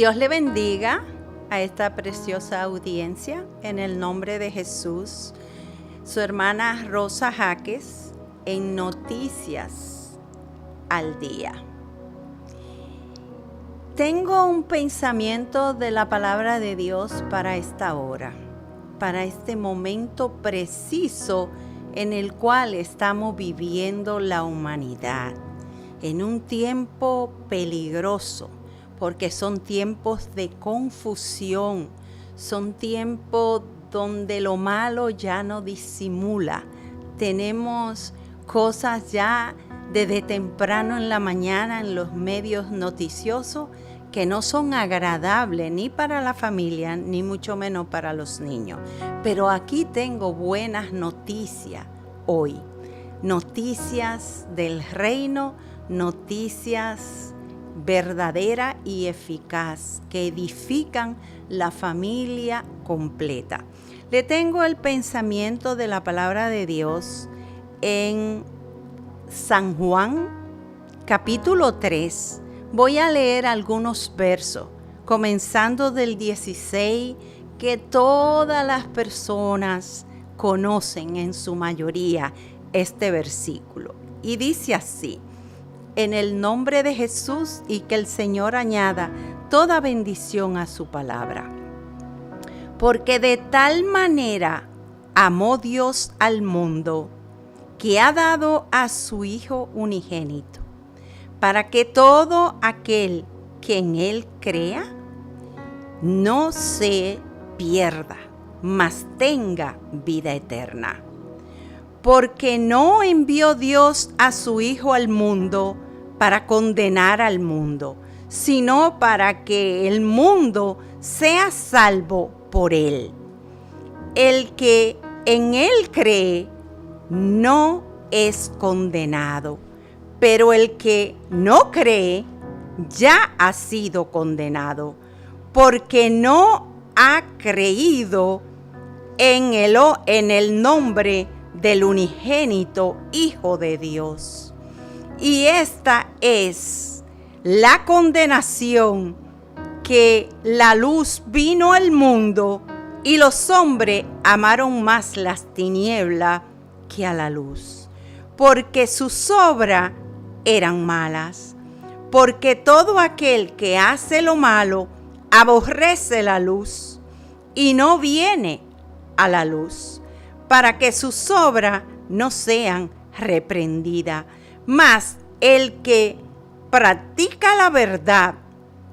Dios le bendiga a esta preciosa audiencia en el nombre de Jesús. Su hermana Rosa Jaques en Noticias al Día. Tengo un pensamiento de la palabra de Dios para esta hora, para este momento preciso en el cual estamos viviendo la humanidad, en un tiempo peligroso, porque son tiempos de confusión, son tiempos donde lo malo ya no disimula. Tenemos cosas ya desde temprano en la mañana en los medios noticiosos que no son agradables ni para la familia, ni mucho menos para los niños. Pero aquí tengo buenas noticias hoy. Noticias del reino, noticias verdadera y eficaz que edifican la familia completa. Le tengo el pensamiento de la palabra de Dios en San Juan, capítulo 3. Voy a leer algunos versos, comenzando del 16, que todas las personas conocen en su mayoría este versículo. Y dice así: en el nombre de Jesús, y que el Señor añada toda bendición a su palabra. Porque de tal manera amó Dios al mundo, que ha dado a su Hijo unigénito, para que todo aquel que en Él crea no se pierda, mas tenga vida eterna. Porque no envió Dios a su Hijo al mundo para condenar al mundo, sino para que el mundo sea salvo por Él. El que en Él cree no es condenado, pero el que no cree ya ha sido condenado, porque no ha creído en el nombre del unigénito Hijo de Dios. Y esta es la condenación, que la luz vino al mundo y los hombres amaron más las tinieblas que a la luz, porque sus obras eran malas. Porque todo aquel que hace lo malo aborrece la luz y no viene a la luz, para que sus obras no sean reprendidas. Mas el que practica la verdad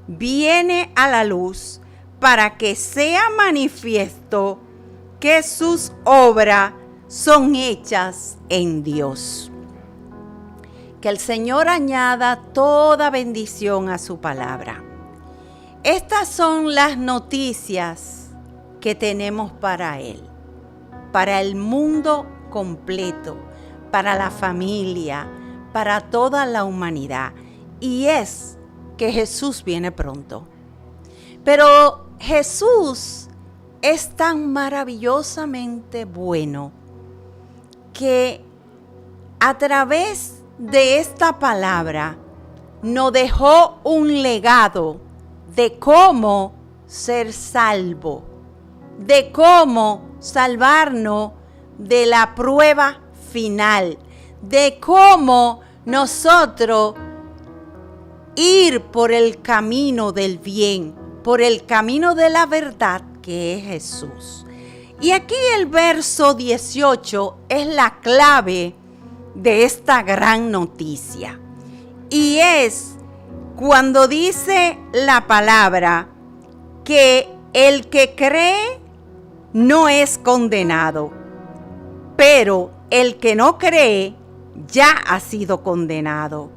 viene a la luz, para que sea manifiesto que sus obras son hechas en Dios. Que el Señor añada toda bendición a su palabra. Estas son las noticias que tenemos para Él, para el mundo completo, para la familia, para toda la humanidad. Y es que Jesús viene pronto. Pero Jesús es tan maravillosamente bueno que a través de esta palabra nos dejó un legado de cómo ser salvo, de cómo salvarnos de la prueba final, de cómo nosotros ir por el camino del bien, por el camino de la verdad, que es Jesús. Y aquí el verso 18 es la clave de esta gran noticia. Y es cuando dice la palabra que el que cree no es condenado, pero el que no cree ya ha sido condenado.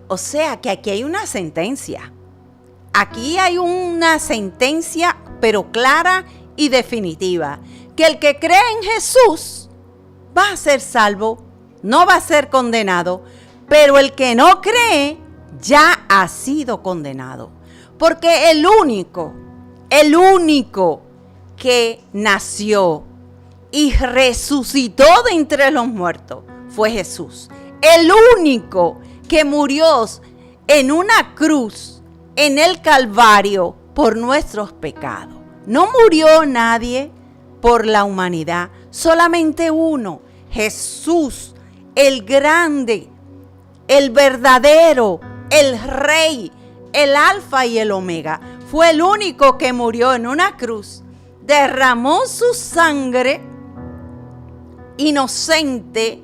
O sea que aquí hay una sentencia. Aquí hay una sentencia, pero clara y definitiva. Que el que cree en Jesús va a ser salvo, no va a ser condenado. Pero el que no cree ya ha sido condenado. Porque el único que nació y resucitó de entre los muertos fue Jesús. El único que murió en una cruz, en el Calvario, por nuestros pecados. No murió nadie por la humanidad, solamente uno, Jesús, el grande, el verdadero, el Rey, el Alfa y el Omega. Fue el único que murió en una cruz, derramó su sangre inocente,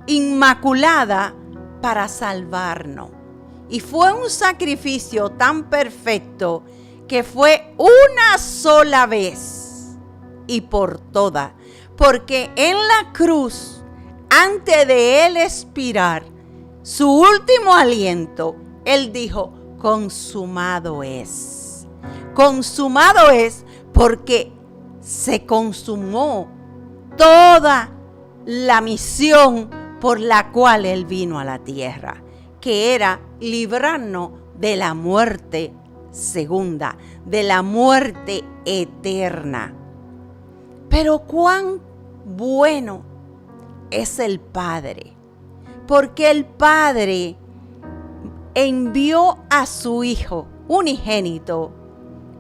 inmaculada, para salvarnos. Y fue un sacrificio tan perfecto que fue una sola vez y por todas. Porque en la cruz, antes de él expirar su último aliento, él dijo: consumado es. Consumado es porque se consumó toda la misión por la cual él vino a la tierra, que era librarnos de la muerte segunda, de la muerte eterna. Pero cuán bueno es el Padre, porque el Padre envió a su Hijo unigénito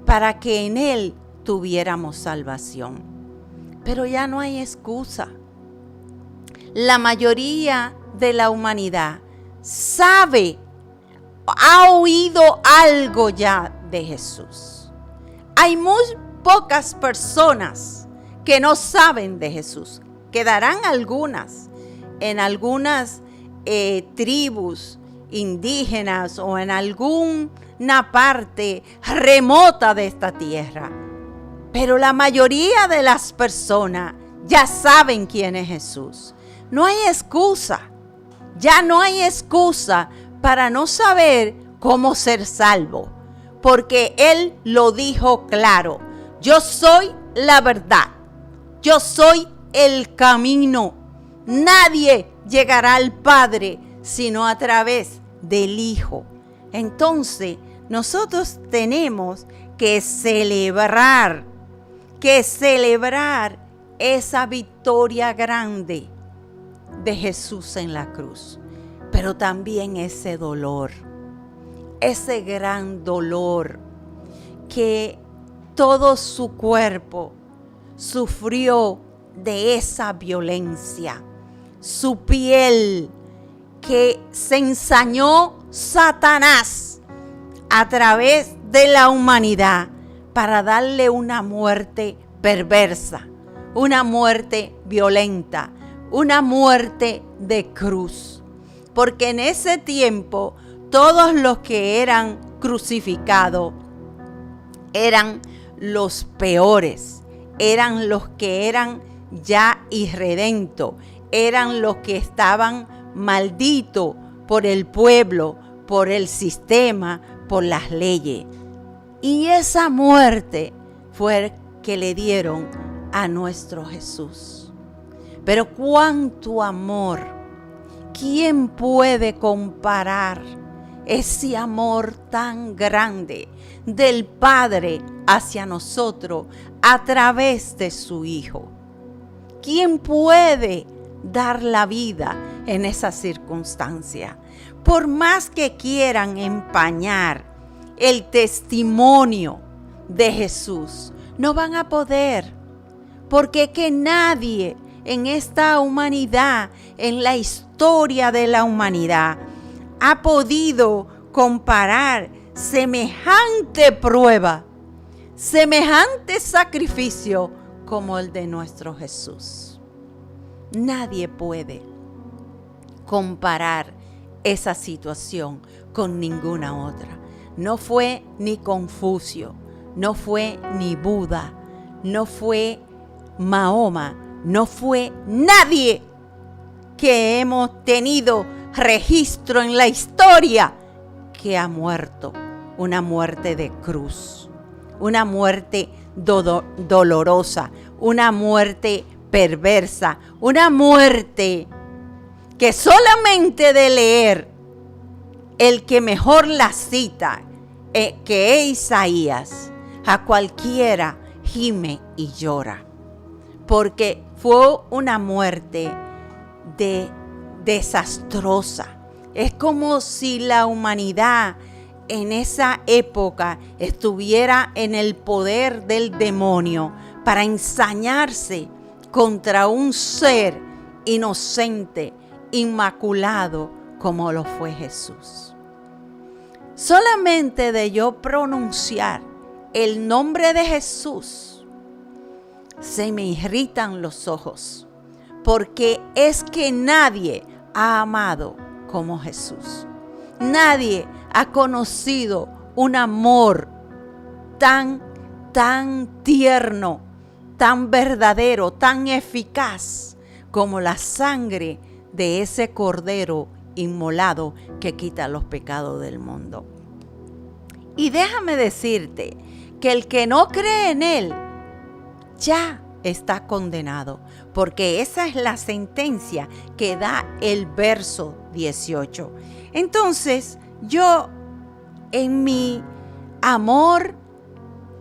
para que en Él tuviéramos salvación. Pero ya no hay excusa. La mayoría de la humanidad sabe, ha oído algo ya de Jesús. Hay muy pocas personas que no saben de Jesús. Quedarán algunas en algunas tribus indígenas o en alguna parte remota de esta tierra. Pero la mayoría de las personas ya saben quién es Jesús. No hay excusa. Ya no hay excusa para no saber cómo ser salvo. Porque Él lo dijo claro. Yo soy la verdad. Yo soy el camino. Nadie llegará al Padre sino a través del Hijo. Entonces, nosotros tenemos que celebrar esa victoria grande de Jesús en la cruz, pero también ese dolor, ese gran dolor que todo su cuerpo sufrió de esa violencia, su piel que se ensañó Satanás a través de la humanidad para darle una muerte perversa, una muerte violenta, una muerte de cruz. Porque en ese tiempo todos los que eran crucificados eran los peores, eran los que eran ya irredentos, eran los que estaban malditos por el pueblo, por el sistema, por las leyes. Y esa muerte fue que le dieron a nuestro Jesús. Pero cuánto amor, ¿quién puede comparar ese amor tan grande del Padre hacia nosotros a través de su Hijo? ¿Quién puede dar la vida en esa circunstancia? Por más que quieran empañar el testimonio de Jesús, no van a poder, porque que nadie en esta humanidad, en la historia de la humanidad, ha podido comparar semejante prueba, semejante sacrificio como el de nuestro Jesús. Nadie puede comparar esa situación con ninguna otra. No fue ni Confucio, no fue ni Buda, no fue Mahoma, no fue nadie que hemos tenido registro en la historia que ha muerto una muerte de cruz, una muerte dolorosa, una muerte perversa, una muerte que solamente de leer el que mejor la cita, que es Isaías, a cualquiera gime y llora, porque fue una muerte desastrosa. Es como si la humanidad en esa época estuviera en el poder del demonio para ensañarse contra un ser inocente, inmaculado, como lo fue Jesús. Solamente de yo pronunciar el nombre de Jesús, se me irritan los ojos, porque es que nadie ha amado como Jesús. Nadie ha conocido un amor tan tierno, tan verdadero, tan eficaz como la sangre de ese cordero inmolado que quita los pecados del mundo. Y déjame decirte que el que no cree en él ya está condenado, porque esa es la sentencia que da el verso 18. Entonces, yo, en mi amor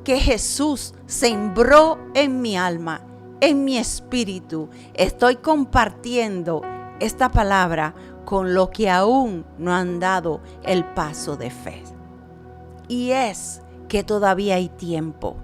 que Jesús sembró en mi alma, en mi espíritu, estoy compartiendo esta palabra con los que aún no han dado el paso de fe. Y es que todavía hay tiempo.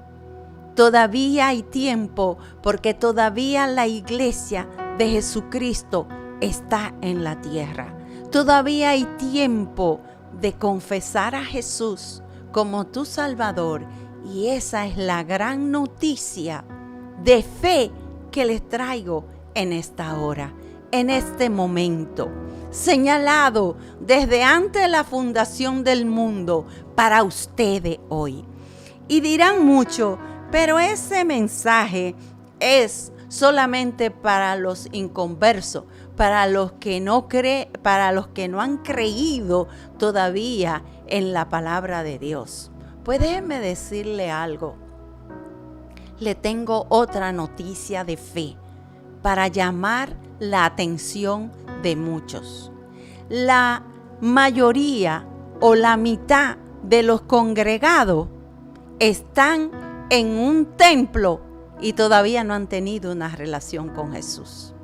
Todavía hay tiempo, porque todavía la iglesia de Jesucristo está en la tierra. Todavía hay tiempo de confesar a Jesús como tu Salvador. Y esa es la gran noticia de fe que les traigo en esta hora, en este momento, señalado desde antes de la fundación del mundo para ustedes hoy. Y dirán mucho, pero ese mensaje es solamente para los inconversos, para los que no han creído todavía en la palabra de Dios. Pues déjeme decirle algo. Le tengo otra noticia de fe para llamar la atención de muchos. La mayoría o la mitad de los congregados están en un templo y todavía no han tenido una relación con Jesús.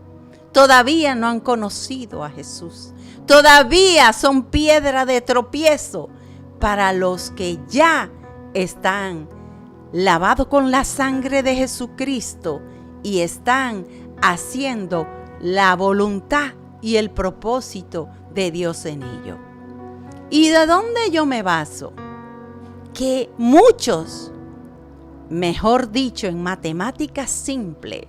Todavía no han conocido a Jesús. Todavía son piedra de tropiezo para los que ya están lavados con la sangre de Jesucristo y están haciendo la voluntad y el propósito de Dios en ello. ¿Y de dónde yo me baso? Que muchos, mejor dicho, en matemáticas simple,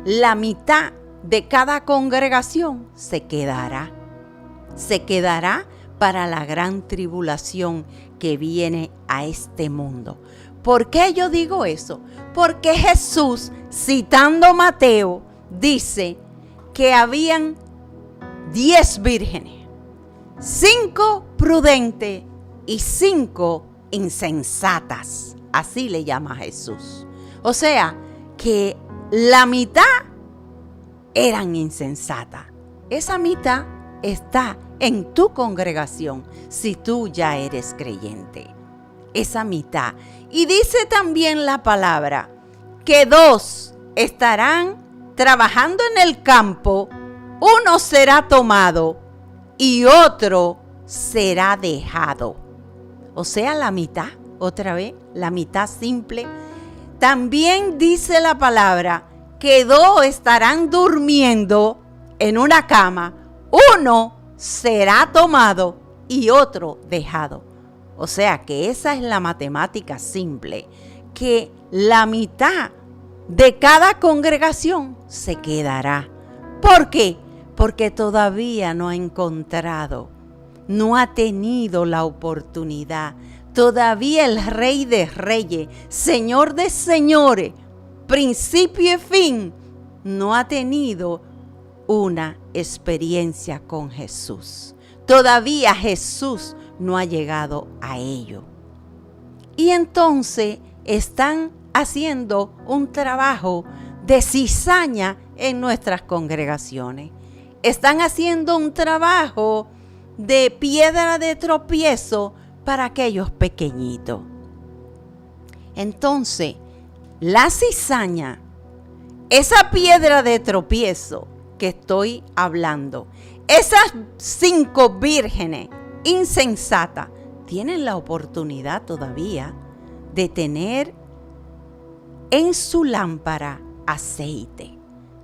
la mitad de cada congregación se quedará para la gran tribulación que viene a este mundo. ¿Por qué yo digo eso? Porque Jesús, citando Mateo, dice que habían 10 vírgenes, 5 prudentes y 5 insensatas. Así le llama Jesús. O sea, que la mitad eran insensatas. Esa mitad está en tu congregación si tú ya eres creyente. Esa mitad. Y dice también la palabra que 2 estarán trabajando en el campo, uno será tomado y otro será dejado. O sea, la mitad, otra vez, la mitad simple. También dice la palabra que 2 estarán durmiendo en una cama, uno será tomado y otro dejado. O sea que esa es la matemática simple, que la mitad de cada congregación se quedará. ¿Por qué? Porque todavía no ha encontrado, no ha tenido la oportunidad. Todavía el Rey de Reyes, Señor de Señores, principio y fin, no ha tenido una experiencia con Jesús. Todavía Jesús no ha llegado a ello. Y entonces están haciendo un trabajo de cizaña en nuestras congregaciones. Están haciendo un trabajo de piedra de tropiezo para aquellos pequeñitos. Entonces, la cizaña, esa piedra de tropiezo que estoy hablando, esas 5 vírgenes insensatas, tienen la oportunidad todavía de tener en su lámpara aceite.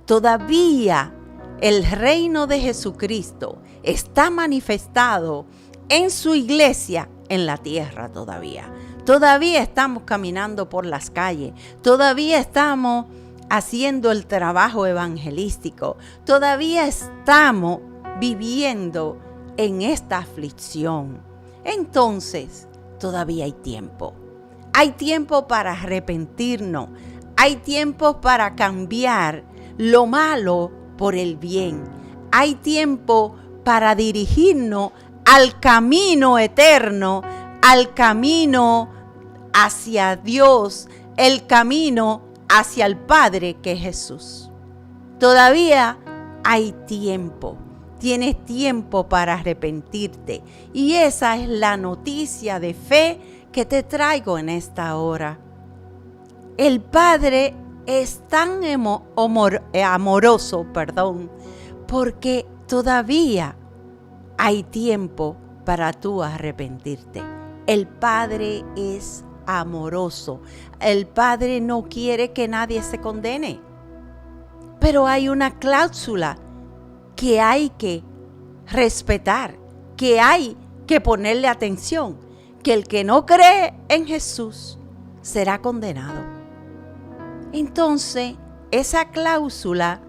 Todavía el reino de Jesucristo está manifestado en su iglesia en la tierra todavía. Todavía estamos caminando por las calles, todavía estamos haciendo el trabajo evangelístico, todavía estamos viviendo en esta aflicción. Entonces, todavía hay tiempo. Hay tiempo para arrepentirnos, hay tiempo para cambiar lo malo por el bien. Hay tiempo para dirigirnos al camino eterno, al camino hacia Dios, el camino hacia el Padre que es Jesús. Todavía hay tiempo. Tienes tiempo para arrepentirte. Y esa es la noticia de fe que te traigo en esta hora. El Padre es tan amoroso, porque todavía hay tiempo para tú arrepentirte. El Padre es amoroso. El Padre no quiere que nadie se condene. Pero hay una cláusula que hay que respetar, que hay que ponerle atención, que el que no cree en Jesús será condenado. Entonces, esa cláusula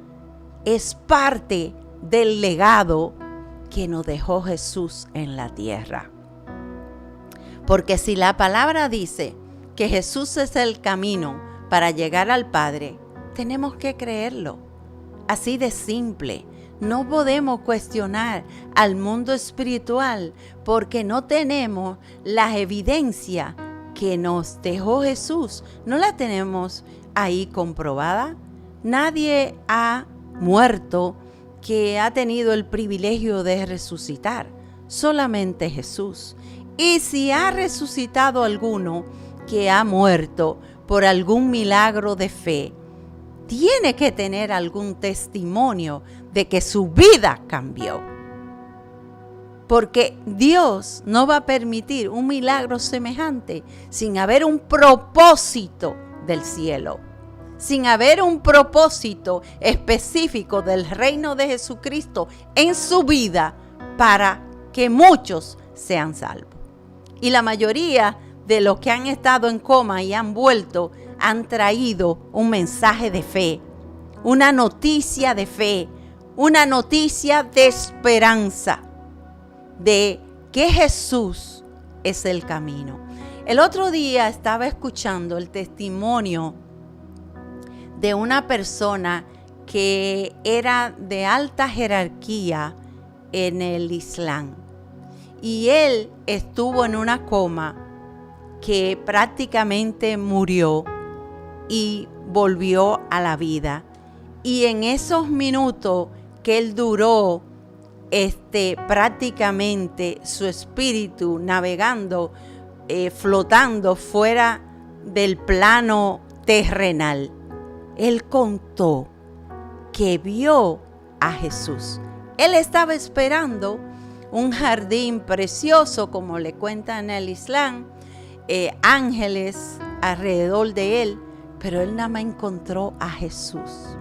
es parte del legado que nos dejó Jesús en la tierra. Porque si la palabra dice que Jesús es el camino para llegar al Padre, tenemos que creerlo. Así de simple. No podemos cuestionar al mundo espiritual porque no tenemos la evidencia que nos dejó Jesús. No la tenemos ahí comprobada. Nadie ha muerto que ha tenido el privilegio de resucitar. Solamente Jesús. Y si ha resucitado alguno que ha muerto por algún milagro de fe, tiene que tener algún testimonio de que su vida cambió. Porque Dios no va a permitir un milagro semejante sin haber un propósito del cielo, sin haber un propósito específico del reino de Jesucristo en su vida para que muchos sean salvos. Y la mayoría de los que han estado en coma y han vuelto han traído un mensaje de fe, una noticia de fe, una noticia de esperanza, de que Jesús es el camino. El otro día estaba escuchando el testimonio de una persona que era de alta jerarquía en el Islam. Y él estuvo en una coma que prácticamente murió y volvió a la vida. Y en esos minutos que él duró, prácticamente su espíritu navegando, flotando fuera del plano terrenal, él contó que vio a Jesús. Él estaba esperando un jardín precioso, como le cuentan en el Islam, ángeles alrededor de él, pero él nada más encontró a Jesús,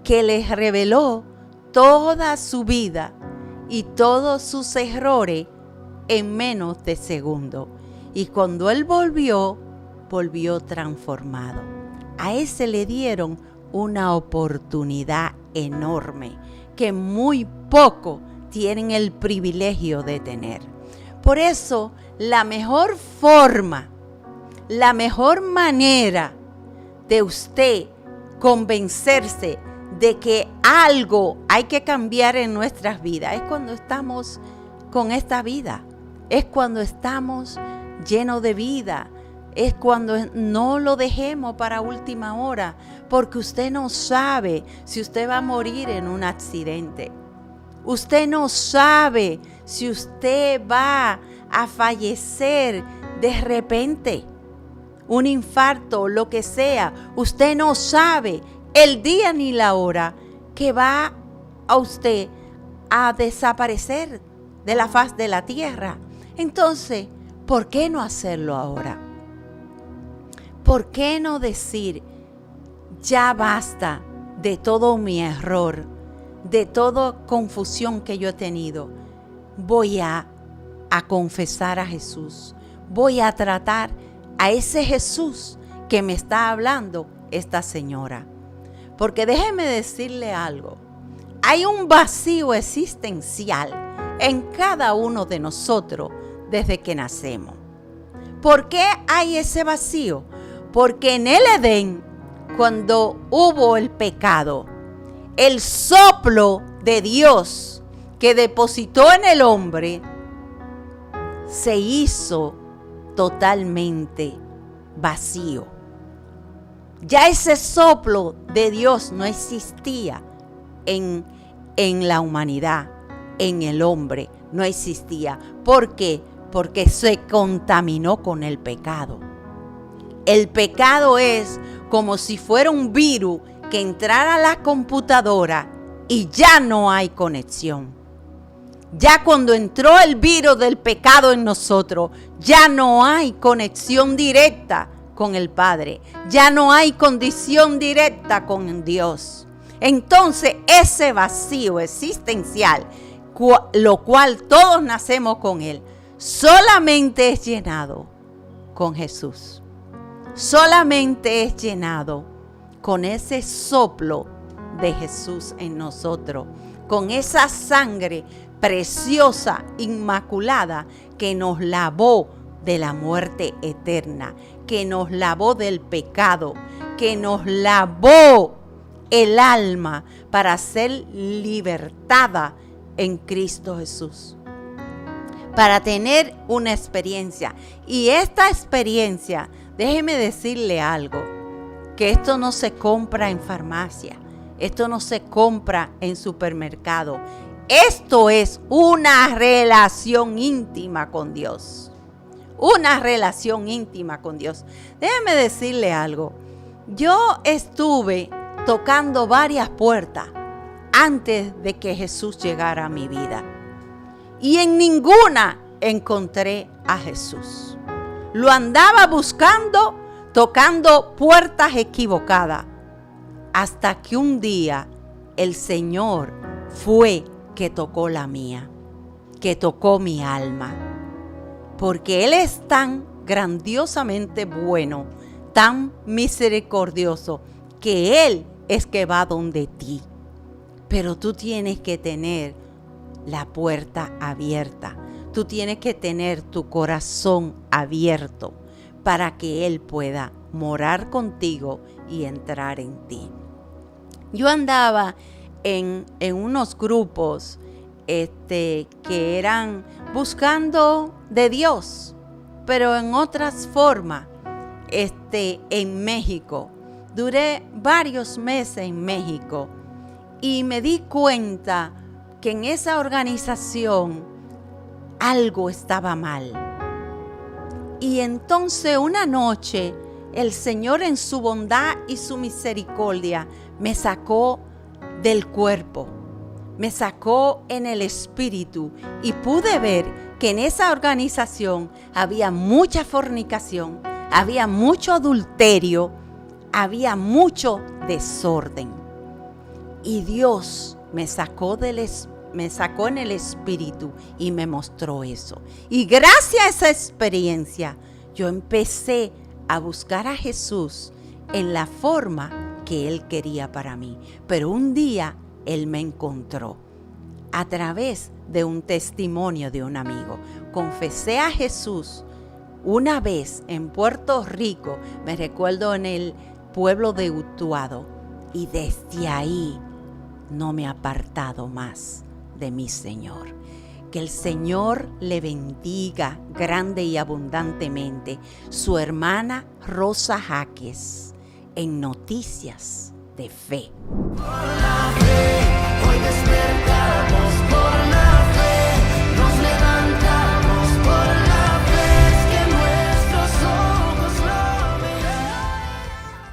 que les reveló toda su vida y todos sus errores en menos de segundo. Y cuando él volvió transformado. A ese le dieron una oportunidad enorme que muy poco tienen el privilegio de tener. Por eso, la mejor forma, la mejor manera de usted convencerse de que algo hay que cambiar en nuestras vidas es cuando estamos con esta vida, es cuando estamos llenos de vida, es cuando no lo dejemos para última hora, porque usted no sabe si usted va a morir en un accidente. Usted no sabe si usted va a fallecer de repente, un infarto, lo que sea. Usted no sabe el día ni la hora que va a usted a desaparecer de la faz de la tierra. Entonces, ¿por qué no hacerlo ahora? ¿Por qué no decir, ya basta de todo mi error, de toda confusión que yo he tenido? Voy a confesar a Jesús. Voy a tratar a ese Jesús que me está hablando esta señora. Porque déjeme decirle algo. Hay un vacío existencial en cada uno de nosotros desde que nacemos. ¿Por qué hay ese vacío? Porque en el Edén, cuando hubo el pecado, el soplo de Dios que depositó en el hombre se hizo totalmente vacío. Ya ese soplo de Dios no existía en la humanidad, en el hombre, no existía. ¿Por qué? Porque se contaminó con el pecado. El pecado es como si fuera un virus que entrara a la computadora y ya no hay conexión. Ya cuando entró el virus del pecado en nosotros, ya no hay conexión directa con el Padre. Ya no hay condición directa con Dios. Entonces ese vacío existencial, lo cual todos nacemos con él, solamente es llenado con Jesús. Solamente es llenado con ese soplo de Jesús en nosotros, con esa sangre preciosa, inmaculada, que nos lavó de la muerte eterna, que nos lavó del pecado, que nos lavó el alma para ser libertada en Cristo Jesús, para tener una experiencia. Y esta experiencia, déjeme decirle algo, que esto no se compra en farmacia, esto no se compra en supermercado. Esto es una relación íntima con Dios. Una relación íntima con Dios. Déjeme decirle algo. Yo estuve tocando varias puertas antes de que Jesús llegara a mi vida. Y en ninguna encontré a Jesús. Lo andaba buscando, tocando puertas equivocadas. Hasta que un día el Señor fue que tocó la mía, que tocó mi alma. Porque Él es tan grandiosamente bueno, tan misericordioso, que Él es que va donde ti. Pero tú tienes que tener la puerta abierta. Tú tienes que tener tu corazón abierto para que Él pueda morar contigo y entrar en ti. Yo andaba en unos grupos que eran buscando de Dios, pero en otras formas, en México. Duré varios meses en México y me di cuenta que en esa organización algo estaba mal. Y entonces una noche el Señor en su bondad y su misericordia me sacó del cuerpo, me sacó en el espíritu y pude ver que en esa organización había mucha fornicación, había mucho adulterio, había mucho desorden. Y Dios me sacó en el espíritu y me mostró eso. Y gracias a esa experiencia, yo empecé a buscar a Jesús en la forma que Él quería para mí. Pero un día Él me encontró a través de un testimonio de un amigo. Confesé a Jesús una vez en Puerto Rico, me recuerdo en el pueblo de Utuado, y desde ahí no me he apartado más de mi Señor. Que el Señor le bendiga grande y abundantemente. Su hermana Rosa Jaques en Noticias de Fe.